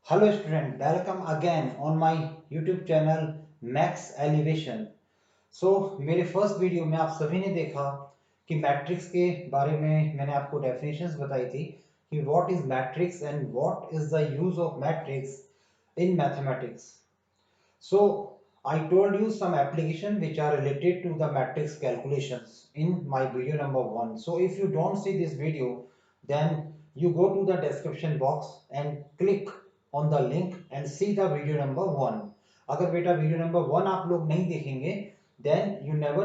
Hello student, welcome again on my YouTube channel Max Elevation. मेरे first video में आप सभी ने देखा कि मैट्रिक्स के बारे में मैंने आपको डेफिनेशंस बताई थी कि what is matrix and what is the use of matrix in mathematics. So I told you some application which are related to the matrix calculations in my video number 1. So if you don't see this video, then you go to the description box and click on the link and see the video number 1. अगर बेटा video number 1 आप लोग नहीं देखेंगे, then you never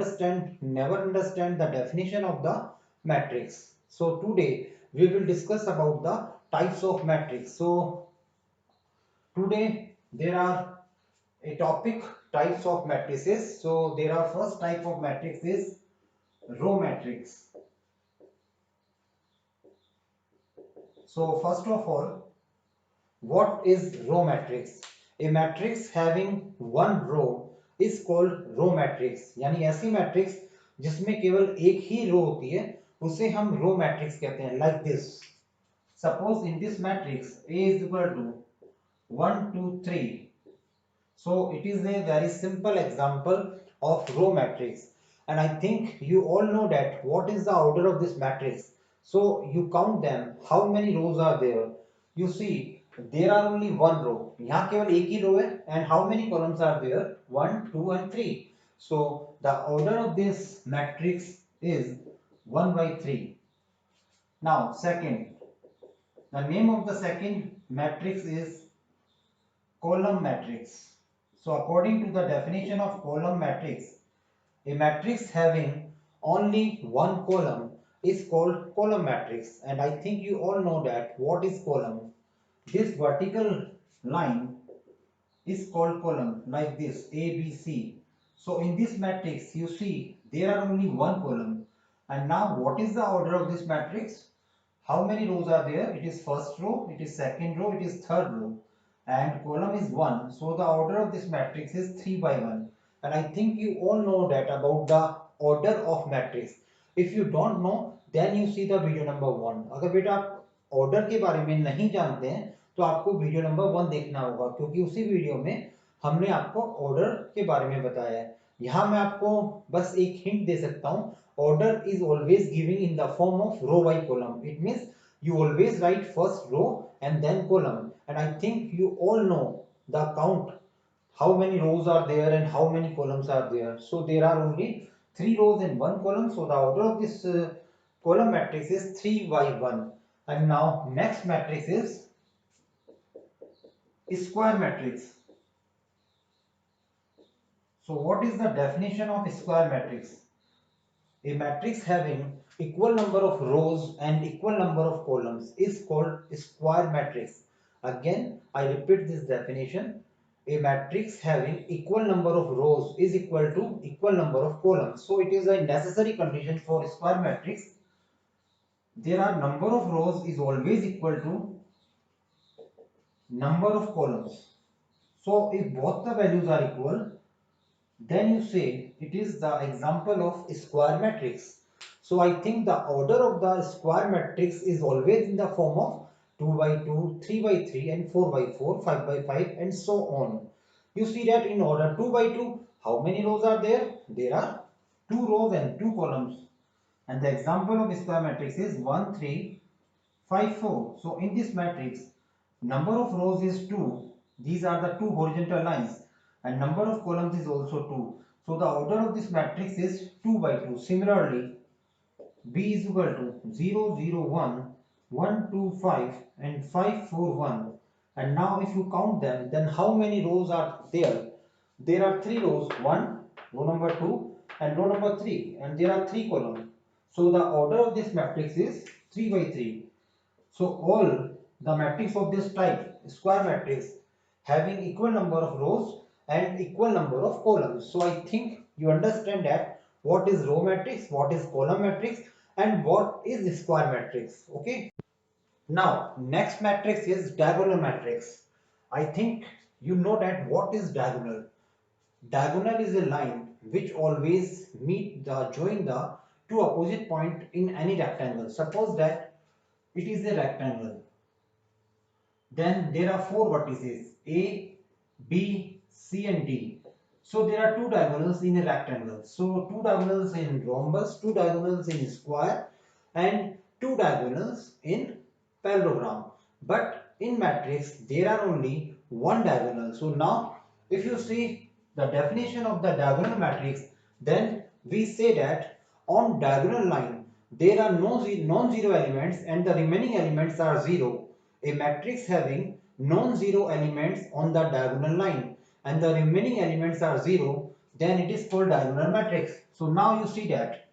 understand the definition of the matrix. So today we will discuss about the types of matrix. So today there are a topic types of matrices. So there are first type of matrix is row matrix. So first of all, what is row matrix? A matrix having one row is called row matrix. यानी ऐसी matrix जिसमें केवल एक ही रो होती है उसे हम row matrix कहते हैं. Like this, suppose in this matrix A is equal to 1 2 3. So it is a very simple example of row matrix, and I think you all know that what is the order of this matrix. So you count them, how many rows are there. You see there are only one row, यहाँ केवल एक ही row है, and how many columns are there? 1 2 and 3. So the order of this matrix is 1 by 3. Now second, the name of the second matrix is column matrix. So according to the definition of column matrix, a matrix having only one column is called column matrix. And I think you all know that what is column. This vertical line is called column, like this A, B, C. So in this matrix you see there are only one column. And now what is the order of this matrix? How many rows are there? It is first row, it is second row, it is third row, and column is 1. So the order of this matrix is 3 by 1. And I think you all know that about the order of matrix. If you don't know, then you see the video number 1. अगर बेटा आप order के बारे में नहीं जानते हैं तो आपको वीडियो नंबर 1 देखना होगा, क्योंकि उसी वीडियो में हमने आपको ऑर्डर के बारे में बताया है. यहाँ मैं आपको बस एक हिंट दे सकता हूँ. Order is always giving in the form of row by column. It means you always write first row and then column. And I think you all know the count, how many rows are there and how many columns are there. So there are only 3 rows and 1 column. So the order of this column matrix is 3 by 1. And now next matrix is square matrix. So what is the definition of square matrix? A matrix having equal number of rows and equal number of columns is called square matrix. Again, I repeat this definition. A matrix having equal number of rows is equal to equal number of columns. So it is a necessary condition for square matrix. There are number of rows is always equal to number of columns. So if both the values are equal, then you say it is the example of square matrix. So I think the order of the square matrix is always in the form of 2 by 2, 3 by 3 and 4 by 4, 5 by 5 and so on. You see that in order 2 by 2, how many rows are there? There are 2 rows and 2 columns. And the example of square matrix is 1, 3, 5, 4. So in this matrix, number of rows is 2. These are the 2 horizontal lines. And number of columns is also 2. So the order of this matrix is 2 by 2. Similarly, B is equal to 0, 0, 1, 1, 2, 5 and 5, 4, 1. And now if you count them, then how many rows are there? There are 3 rows, 1, row number 2 and row number 3, and there are 3 columns. So the order of this matrix is 3 by 3. So all the matrix of this type, square matrix, having equal number of rows and equal number of columns. So I think you understand that what is row matrix, what is column matrix, and what is square matrix. Okay. Now next matrix is diagonal matrix. I think you know that what is diagonal. Diagonal is a line which always join the two opposite point in any rectangle. Suppose that it is a rectangle. then there are four vertices A, B, C and D. So there are two diagonals in a rectangle. So two diagonals in rhombus, two diagonals in square and two diagonals in parallelogram. But in matrix there are only one diagonal. So now if you see the definition of the diagonal matrix, then we say that on diagonal line there are no non-zero elements and the remaining elements are zero. A matrix having non-zero elements on the diagonal line and the remaining elements are zero, then it is called diagonal matrix. So now you see that,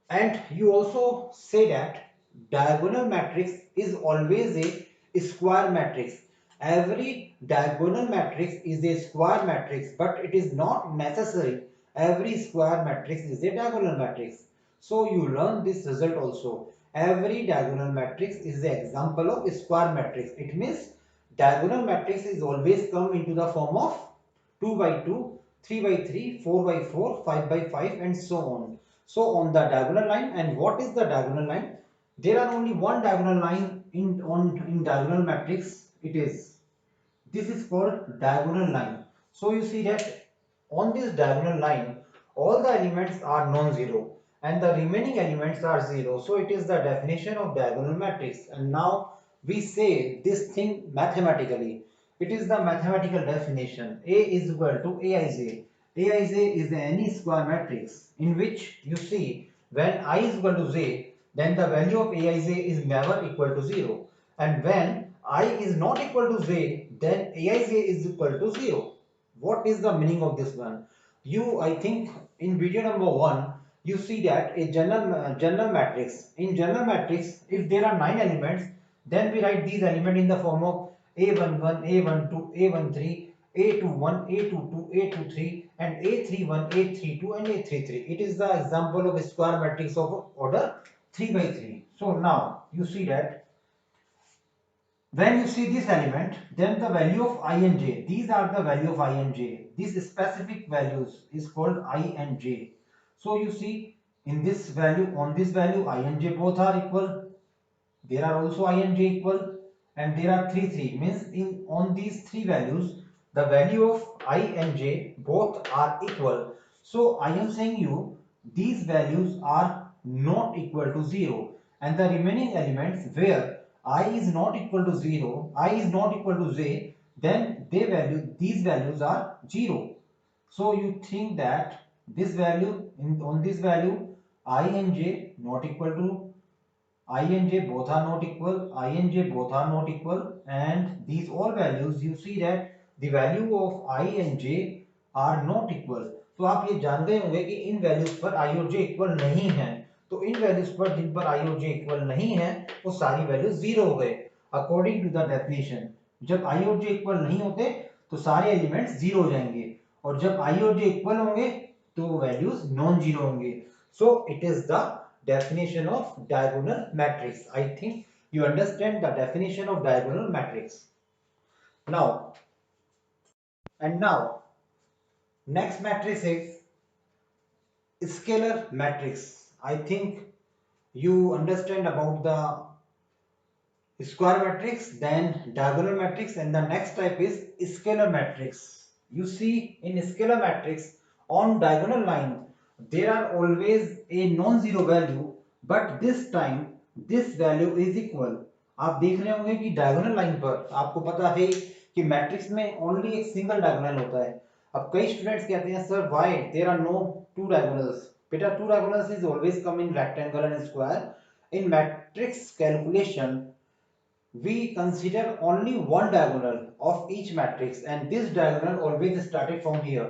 and you also say that diagonal matrix is always a square matrix. Every diagonal matrix is a square matrix, but it is not necessary every square matrix is a diagonal matrix. So you learn this result also. Every diagonal matrix is the example of a square matrix. It means diagonal matrix is always come into the form of 2 by 2, 3 by 3, 4 by 4, 5 by 5 and so on. So on the diagonal line, and what is the diagonal line? There are only one diagonal line in diagonal matrix. This is called diagonal line. So you see that on this diagonal line all the elements are non-zero and the remaining elements are zero. So it is the definition of diagonal matrix. And now we say this thing mathematically. It is the mathematical definition. A is equal to Aij. Aij is any square matrix in which you see when I is equal to j, then the value of Aij is never equal to 0. And when I is not equal to j, then Aij is equal to 0. What is the meaning of this one? I think in video number 1, you see that a general matrix. In general matrix, if there are 9 elements, then we write these elements in the form of A11, A12, A13, A21, A22, A23 and A31, A32 and A33. It is the example of a square matrix of order 3 by 3. So now you see that when you see this element, then the value of I and j, these are the value of I and j. These specific values is called I and j. So you see in this value, on this value, I and j both are equal. There are also I and j equal, and there are 3 3 means in on these three values the value of I and j both are equal. So I am saying you these values are not equal to 0, and the remaining elements where I is not equal to 0, I is not equal to j, then these values are 0. So you think that this value on this value I and j not equal to I and j both are not equal, I and j both are not equal, and these all values you see that the value of I and j are not equal. तो आप ये जान गए होंगे कि इन values पर I और j equal नहीं है, तो इन वैल्यूज पर जिन पर I और j इक्वल नहीं है वो सारी वैल्यूज जीरो हो गए अकॉर्डिंग टू द डेफिनेशन. जब I और j इक्वल नहीं होते तो सारे एलिमेंट्स जीरो हो जाएंगे, और जब I और j इक्वल होंगे तो वैल्यूज नॉन जीरो होंगे. So it is the definition of diagonal matrix. I think you understand the definition of diagonal matrix. Now, now next matrix is scalar matrix. I think you understand about the square matrix, then diagonal matrix, and the next type is scalar matrix. You see in scalar matrix on diagonal line there are always a non-zero value, but this time this value is equal. आप देख रहे होंगे कि diagonal line पर आपको पता है कि मैट्रिक्स में ओनली एक सिंगल डायगोनल होता है. अब कई स्टूडेंट्स कहते हैं sir why there are no two diagonals. बेटा two diagonals is always come in rectangle and square. In matrix calculation we consider only one diagonal of each matrix and this diagonal always started from here.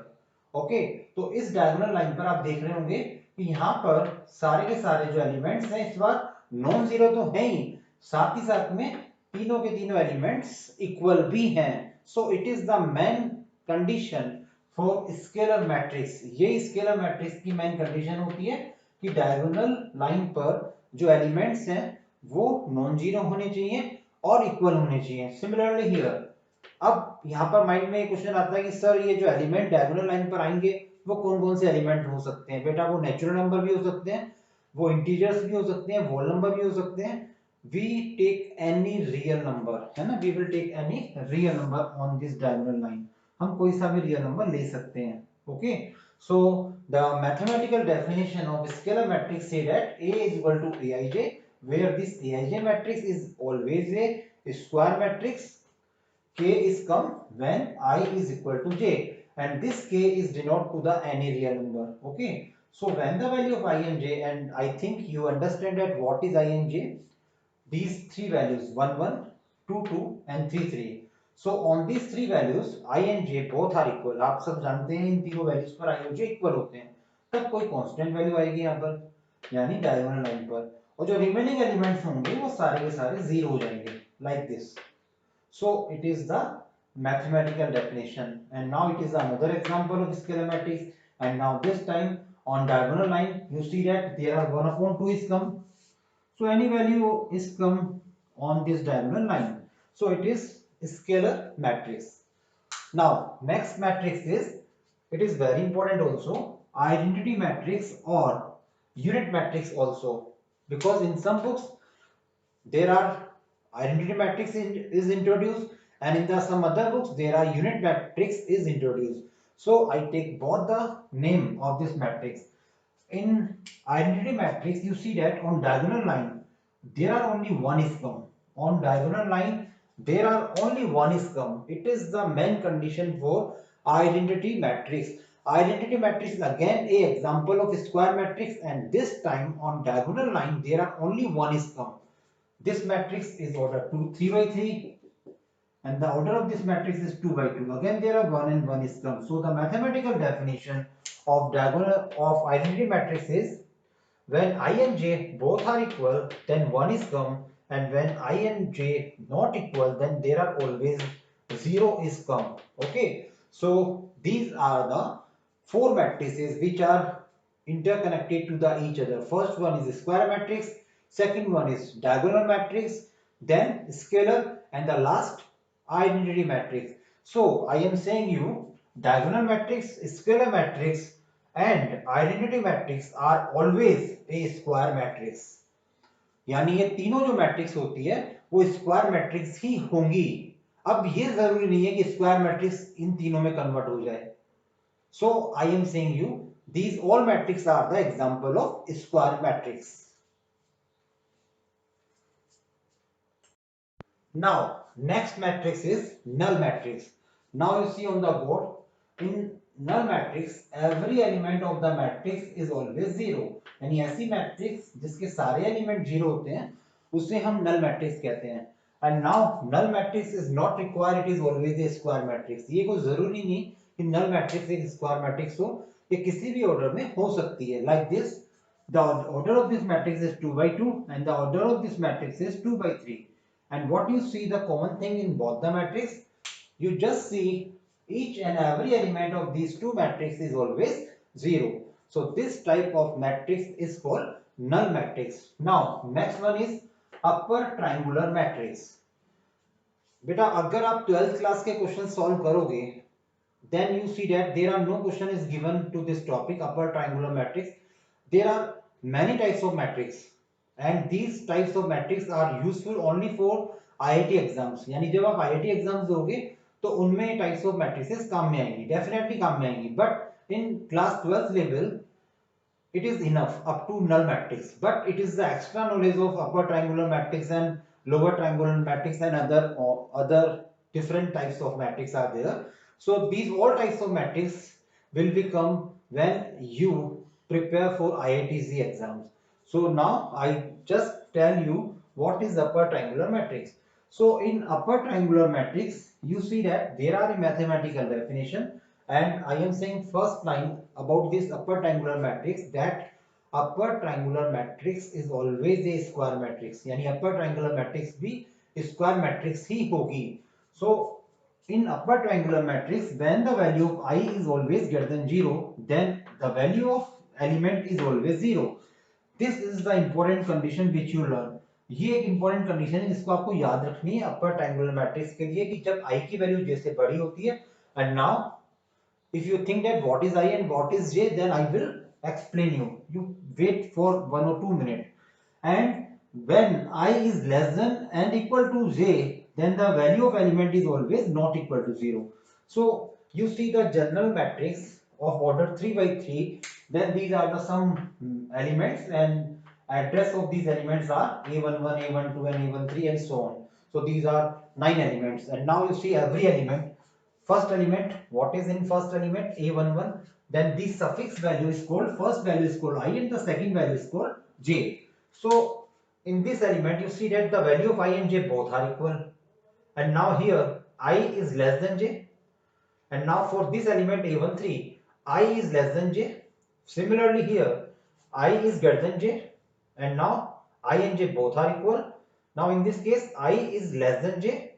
Okay तो इस diagonal line पर आप देख रहे होंगे कि यहाँ पर सारे के सारे जो एलिमेंट्स हैं इस बार नॉन जीरो तो है ही, साथ ही साथ में तीनों के तीनों एलिमेंट्स इक्वल भी हैं. So it is the main condition for scalar matrix. ये स्केलर मैट्रिक्स की मेन कंडीशन होती है कि डायगोनल लाइन पर जो एलिमेंट्स हैं वो नॉन जीरो होने चाहिए और इक्वल होने चाहिए. सिमिलरली हियर अब यहाँ पर माइंड में एक क्वेश्चन आता है कि सर ये जो एलिमेंट डायगोनल लाइन पर आएंगे वो कौन कौन से एलिमेंट हो सकते हैं. बेटा वो नेचुरल नंबर भी हो सकते हैं, वो इंटीजर्स भी हो सकते हैं, होल नंबर भी हो सकते हैं, we take any real number, है ना, we will take any real number on this diagonal line. हम कोई सा भी real number ले सकते हैं. Okay, so the mathematical definition of scalar matrix say that A is equal to Aij, where this Aij matrix is always a square matrix. K is come when I is equal to j, and this K is denoted to the any real number. Okay, so when the value of I and j, and I think you understand that what is I and j, these three values 1 1, 2 2 and 3 3. So on these three values I and j both are equal. आप सब जानते हैं इन तीनों values पर I और j equal होते हैं, तब कोई कांस्टेंट वैल्यू आएगी यहाँ पर यानी डायगोनल लाइन पर, और जो रिमेनिंग एलिमेंट्स होंगे वो सारे के सारे जीरो हो जाएंगे like this. So it is the mathematical definition, and now it is another example of scalar matrix. And now this time on diagonal line you see that there are 1 upon 2 is come. So any value is come on this diagonal line. So it is scalar matrix. Now next matrix is, it is very important also, identity matrix or unit matrix also, because in some books there are identity matrix is introduced, and in the some other books there are unit matrix is introduced. So I take both the name of this matrix. In identity matrix you see that on diagonal line there are only one is come. On diagonal line there are only one is come. It is the main condition for identity matrix. Identity matrix is again a example of square matrix, and this time on diagonal line there are only one is come. This matrix is order 2 3 by 3, and the order of this matrix is 2 by 2. Again there are 1 and 1 is come. So the mathematical definition of diagonal of identity matrix is, when I and j both are equal then 1 is come, and when I and j not equal then there are always 0 is come. Okay, so these are the four matrices which are interconnected to the each other. First one is square matrix, second one is diagonal matrix, then scalar, and the last identity matrix. So I am saying you diagonal matrix, scalar matrix and identity matrix are always a square matrix. यानी ये तीनों जो matrix होती है वो square matrix ही होंगी. अब ये जरूरी नहीं है कि स्क्वायर मैट्रिक्स इन तीनों में कन्वर्ट हो जाए. So I am saying you these all matrices are the example of square matrix. Now next matrix is null matrix. Now you see on the board, in null matrix every element of the matrix is always zero. यानी ऐसी matrix जिसके सारे element zero होते हैं उसे हम नल matrix कहते हैं. And now null matrix is not required, it is always a square matrix. ये कोई जरूरी नहीं कि नल मैट्रिक्स एक स्क्वायर मैट्रिक्स हो, ये किसी भी ऑर्डर में हो सकती है. Like this, the order of this matrix is 2 by 2 and the order of this matrix is 2 by 3. And what you see the common thing in both the matrix, you just see each and every element of these two matrices is always 0. So this type of matrix is called null matrix. Now next one is upper triangular matrix. बेटा अगर आप 12th class के question solve करोगे then you see that there are no question is given to this topic upper triangular matrix. There are many types of matrix and these types of matrix are useful only for IIT exams. यानी जब आप IIT exams दोगे तो उनमें types of matrices काम में आएंगी, definitely काम में आएंगी. But in class 12th level it is enough up to null matrix, but it is the extra knowledge of upper triangular matrix and lower triangular matrix and other different types of matrix are there. So these all types of matrix will become when you prepare for IITC exams. So now I just tell you what is upper triangular matrix. So in upper triangular matrix you see that there are a mathematical definition, and I am saying first line about this upper triangular matrix that upper triangular matrix is always a square matrix. यानी upper triangular matrix भी square matrix ही होगी. So in upper triangular matrix when the value of I is always greater than 0 then the value of element is always 0. This is the important condition which you learn. ये एक important condition है जिसको आपको याद रखनी है upper triangular matrix के लिए कि जब I की वैल्यू j से बड़ी होती है. And now if you think that what is I and what is j, then I will explain you. You wait for 1 or 2 minutes. And when I is less than and equal to j, then the value of element is always not equal to 0. So you see the general matrix of order 3 by 3, then these are the some elements, and address of these elements are a11, a12 and a13 and so on. So these are 9 elements, and now you see every element. First element, what is in first element? A11. Then this suffix value is called, first value is called I and the second value is called j. So in this element you see that the value of I and j both are equal, and now here I is less than j, and now for this element a13 I is less than j. Similarly here I is greater than j, and now I and j both are equal. Now in this case I is less than j.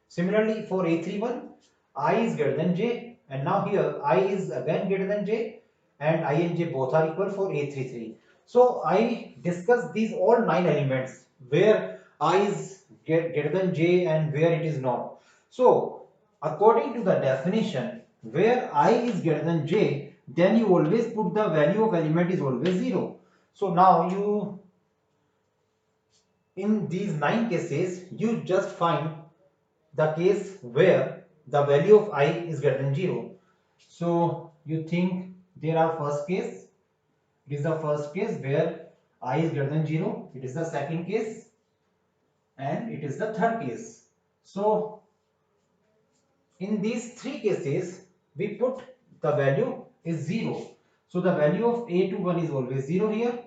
Similarly for a31 I is greater than j, and now here I is again greater than j, and I and j both are equal for a33. So I discussed these all 9 elements where I is greater than j and where it is not. So according to the definition, where I is greater than j, then you always put the value of element is always 0. So now you, in these 9 cases, you just find the case where the value of I is greater than 0. So you think there are first case, it is the first case where I is greater than 0, it is the second case, and it is the third case. So in these 3 cases, we put the value is 0. So the value of a21 is always 0 here.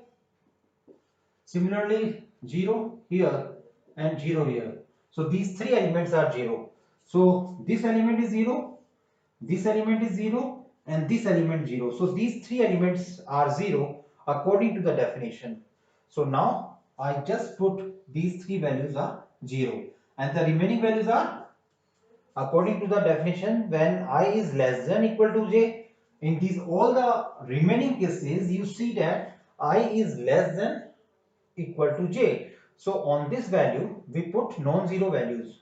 Similarly, 0 here and 0 here. So these 3 elements are 0. So this element is 0, this element is 0, and this element 0. So these 3 elements are 0 according to the definition. So now I just put these 3 values are 0, and the remaining values are according to the definition when I is less than equal to j. In these all the remaining cases, you see that I is less than equal to j. So on this value we put non-zero values.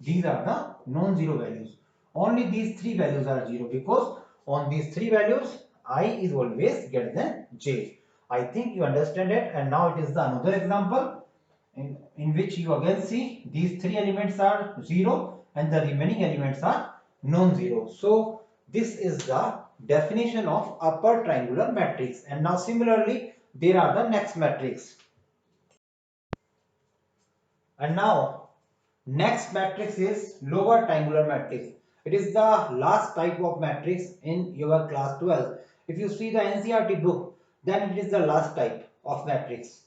These are the non-zero values. Only these 3 values are 0 because on these 3 values I is always greater than j. I think you understand it, and now it is the another example in which you again see these 3 elements are 0 and the remaining elements are non-zero. So this is the definition of upper triangular matrix. And now similarly there are the next matrix. And now next matrix is lower triangular matrix. It is the last type of matrix in your class 12. If you see the NCERT book, then it is the last type of matrix,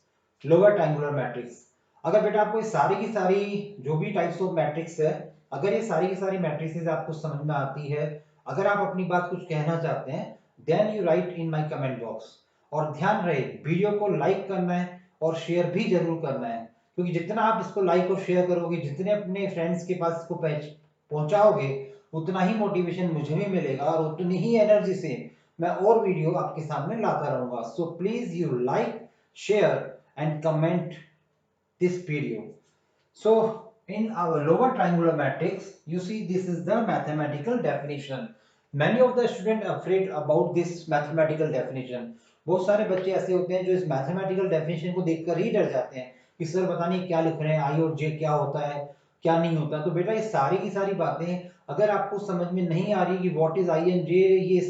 lower triangular matrix. अगर बेटा आपको सारी की सारी जो भी types of matrix है, अगर ये सारी की सारी मैट्रिसेस आपको समझ में आती है, अगर आप अपनी बात कुछ कहना चाहते हैं, then you write in my comment box. और ध्यान रहे वीडियो को लाइक करना है और शेयर भी जरूर करना है, क्योंकि जितना आप इसको लाइक और शेयर करोगे, जितने अपने फ्रेंड्स के पास इसको पहुंचाओगे, उतना ही मोटिवेशन मुझे भी मिलेगा और उतनी ही एनर्जी से मैं और वीडियो आपके सामने लाता रहूंगा. So please you like, share and comment this video. So in our lower triangular matrix, you see this is the mathematical definition. Many of the students afraid about this mathematical definition. बहुत सारे बच्चे ऐसे होते हैं जो इस mathematical definition को देखकर ही डर जाते हैं कि सर पता नहीं क्या लिख रहे हैं, आई और जे क्या होता है, क्या नहीं होता. तो बेटा ये सारी की सारी बातें अगर आपको समझ में नहीं आ रही कि व्हाट इज आई एंड जे, ये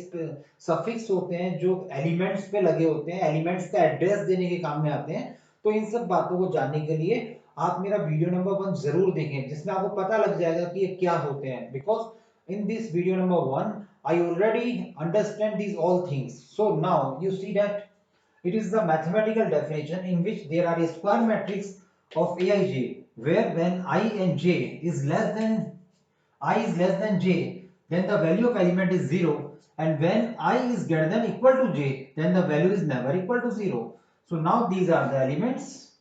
सफिक्स होते हैं जो एलिमेंट्स पे लगे होते हैं, एलिमेंट्स का एड्रेस देने के काम में आते हैं. तो इन सब बातों को जानने के लिए आप मेरा वीडियो नंबर 1 जरूर देखें, जिसमें आपको पता लग जाएगा कि ये क्या होते हैं. Because in this video number 1 I already understand these all things. So now you see that it is the mathematical definition in which there are a square matrix of Aij, where when I and j is less than j, then the value of element is 0, and when I is greater than equal to j, then the value is never equal to 0. So now these are the elements,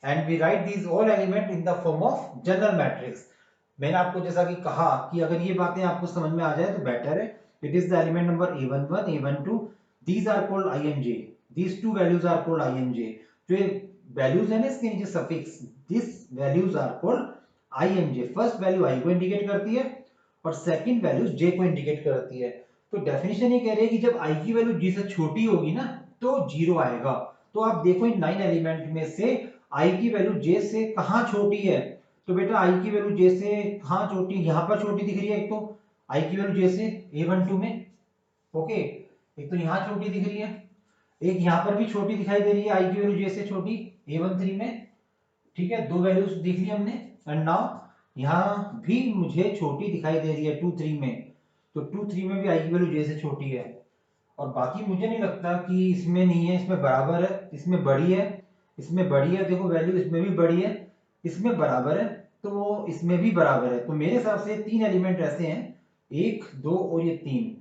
and we write these all element in the form of general matrix. मैंने आपको जैसा कि कहा कि अगर ये बातें आपको समझ में आ जाए तो बेटर है. It is the element number a11, a12, these are called I and j. These two values are called I and j. जो ये वैल्यूज है ना इसके नीचे suffix, this values are called I and j. First value I को indicate करती है और सेकंड वैल्यू j को इंडिकेट करती है. तो डेफिनेशन ये कह रही है कि जब I की वैल्यू j से छोटी होगी ना तो 0 आएगा. तो आप देखो इन 9 एलिमेंट में से आई की वैल्यू जे से कहाँ छोटी है, तो बेटा आई की वैल्यू जे से कहाँ छोटी, यहाँ पर छोटी दिख रही है एक तो आई की वैल्यू जे से A12 में, ओके, एक तो यहाँ छोटी दिख रही है, एक यहाँ पर भी छोटी दिखाई दे रही है आई की वैल्यू जे से छोटी A13 में, ठीक है, दो वैल्यूज देख ली हमने। एंड नाउ यहाँ भी मुझे छोटी दिखाई दे रही है 2 3 में, तो 2 3 में भी आई की वैल्यू जे से छोटी है, और बाकी मुझे नहीं लगता कि इसमें नहीं है, इसमें बराबर है, इसमें बड़ी है, इसमें बड़ी है, देखो वैल्यू इसमें भी बड़ी है, इसमें बराबर है, तो वो इसमें भी बराबर है। तो मेरे हिसाब से तीन एलिमेंट ऐसे हैं, 1 2 और ये 3,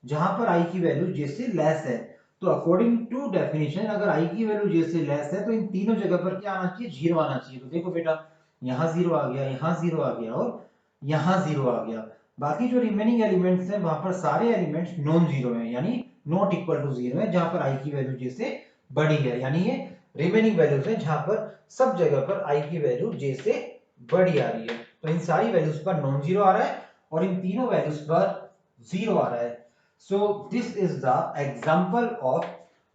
जहां पर आई की वैल्यू जे से लेस है। तो अकॉर्डिंग टू डेफिनेशन अगर आई की वैल्यू जे से लेस है तो इन तीनों जगह पर क्या आना चाहिए, जीरो आना चाहिए। तो देखो बेटा यहाँ जीरो आ गया, यहाँ जीरो आ गया और यहाँ जीरो आ गया। बाकी जो रिमेनिंग एलिमेंट्स हैं वहां पर सारे एलिमेंट्स नॉन जीरो हैं, यानी नॉट इक्वल टू जीरो है, जहां पर आई की वैल्यू जे से बड़ी है, यानी ये रिमेनिंग वैल्यूज हैं जहां पर सब जगह पर आई की वैल्यू जे से बड़ी आ रही है। तो इन सारी वैल्यूज पर नॉन जीरो आ रहा है और इन तीनों वैल्यूज पर जीरो आ रहा है। So this is the example of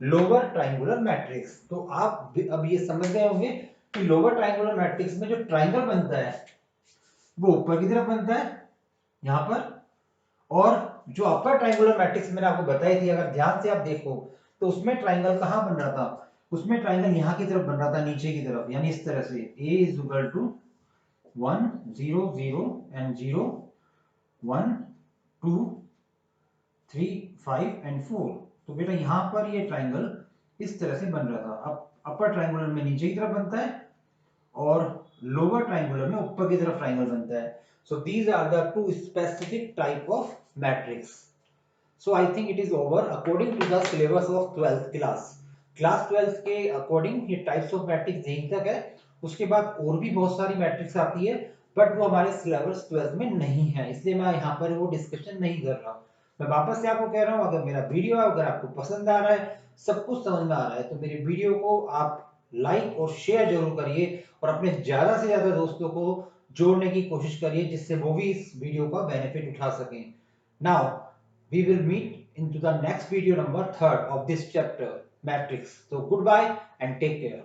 lower triangular matrix. तो आप अब ये समझ गए होंगे कि लोअर ट्रायंगुलर मैट्रिक्स में जो ट्रायंगल बनता है वो ऊपर की तरफ बनता है यहां पर, और जो अपर ट्रायंगुलर मैट्रिक्स मैंने आपको बताई थी, अगर ध्यान से आप देखो तो उसमें ट्रायंगल कहां बन रहा था, उसमें ट्रायंगल यहां की तरफ बन रहा था, नीचे की तरफ, यानी इस तरह से a is equal to 1 0 0 and 0 1 2 3 5 and 4। तो बेटा यहां पर ये ट्रायंगल इस तरह से बन रहा था। अब अपर ट्रायंगुलर में नीचे की तरफ बनता है और लोअर ट्रायंगुलर में ऊपर की तरफ ट्रायंगल बनता है। So these are the two specific type of matrix. So I think it is over according to the syllabus of 12th class. Class 12th के अकॉर्डिंग ये टाइप्स ऑफ मैट्रिक्स यहीं तक है, उसके बाद और भी बहुत सारी मैट्रिक्स आती है, बट वो हमारे सिलेबस 12th में नहीं है, इसलिए मैं यहाँ पर वो डिस्कशन नहीं कर रहा। मैं वापस से आपको कह रहा हूँ, अगर मेरा वीडियो अगर आपको पसंद आ रहा है, सब कुछ समझ में आ रहा है, तो मेरे वीडियो को आप लाइक और शेयर जरूर करिए और अपने ज्यादा से ज्यादा दोस्तों को जोड़ने की कोशिश करिए, जिससे वो भी इस वीडियो का बेनिफिट उठा सकें। Now we will meet into the next video number 3rd of this chapter, matrix. So goodbye and take care.